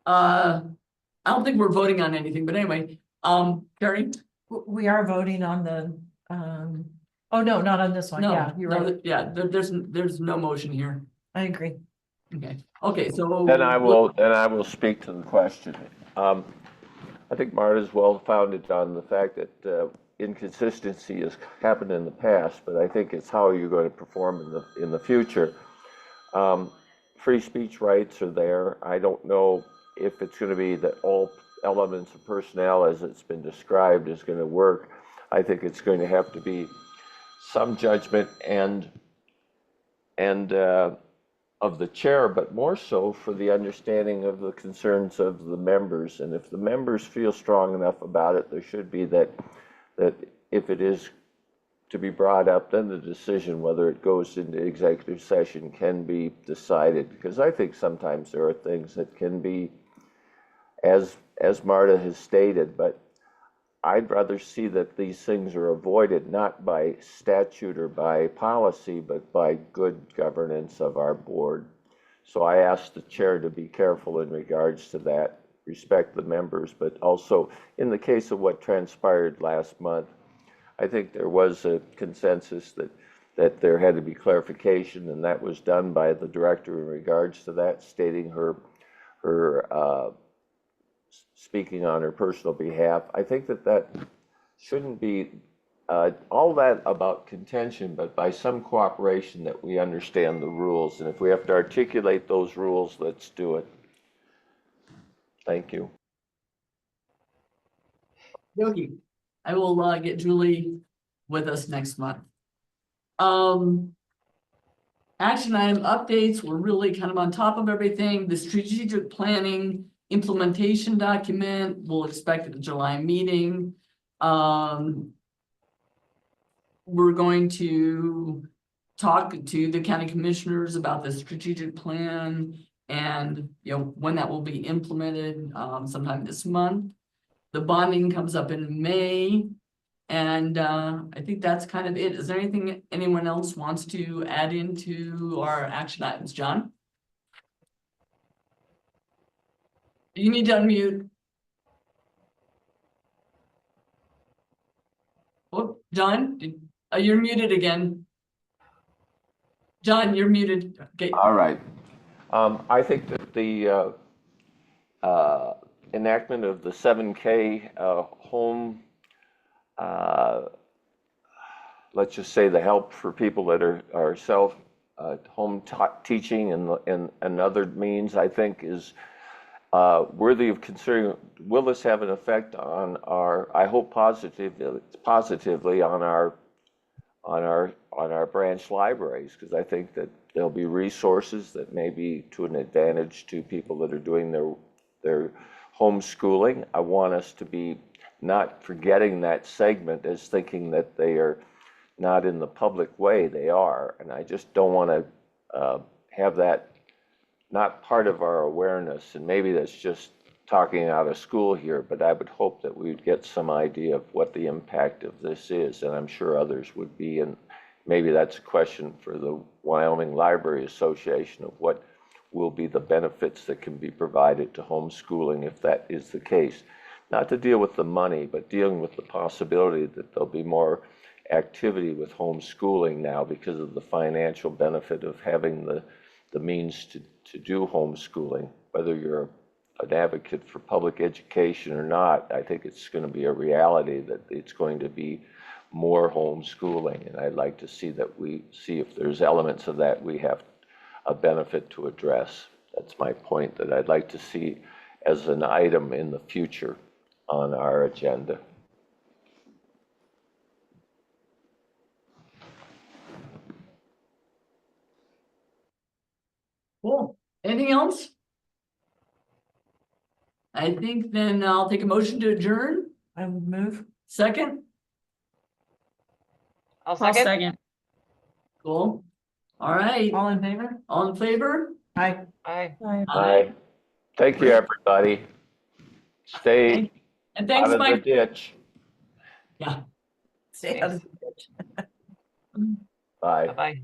I don't think we're voting on anything, but anyway, Carrie? We are voting on the, oh, no, not on this one. No, Yeah, you're no, right. yeah, there's no motion here. I agree. Okay, so. Then I will speak to the question. I think Marta's well founded on the fact that inconsistency has happened in the past, but I think it's how you're going to perform in the future. Free speech rights are there. I don't know if it's going to be that all elements of personnel as it's been described is going to work. I think it's going to have to be some judgment and of the chair, but more so for the understanding of the concerns of the members. And if the members feel strong enough about it, there should be that if it is to be brought up, then the decision whether it goes into executive session can be decided. Because I think sometimes there are things that can be, as Marta has stated, but I'd rather see that these things are avoided not by statute or by policy, but by good governance of our board. So I asked the chair to be careful in regards to that, respect the members, but also in the case of what transpired last month, I think there was a consensus that there had to be clarification, and that was done by the director in regards to that, stating her speaking on her personal behalf. I think that shouldn't be all that about contention, but by some cooperation that we understand the rules. And if we have to articulate those rules, let's do it. Thank you. Yogi, I will get Julie with us next month. Action item updates, we're really kind of on top of everything. The strategic planning implementation document, we'll expect at the July meeting. We're going to talk to the county commissioners about the strategic plan and, when that will be implemented, sometime this month. The bonding comes up in May. And I think that's kind of it. Is there anything anyone else wants to add into our action items? John? You need to unmute. Oh, John, you're muted again. John, you're muted. Okay. All right. I think that the enactment of the 7K home, let's just say the help for people that are home teaching and other means, I think is worthy of considering. Will this have an effect on I hope positively on our branch libraries? Because I think that there'll be resources that may be to an advantage to people that are doing their homeschooling. I want us to be not forgetting that segment as thinking that they are not in the public way. They are, and I just don't want to have that not part of our awareness. And maybe that's just talking out of school here, but I would hope that we would get some idea of what the impact of this is, and I'm sure others would be. And maybe that's a question for the Wyoming Library Association of what will be the benefits that can be provided to homeschooling if that is the case. Not to deal with the money, but dealing with the possibility that there'll be more activity with homeschooling now because of the financial benefit of having the means to do homeschooling. Whether you're an advocate for public education or not, I think it's going to be a reality that it's going to be more homeschooling. And I'd like to see that we see if there's elements of that we have a benefit to address. That's my point, that I'd like to see as an item in the future on our agenda. Cool. Anything else? I think then I'll take a motion to adjourn. I would move. Second? I'll I'll second. second. Cool. All right. All in favor? All in favor? Aye. Aye. Aye. Thank you, everybody. Stay And out thanks, of the Mike. ditch. Yeah. Stay out of the ditch. Bye. Bye-bye.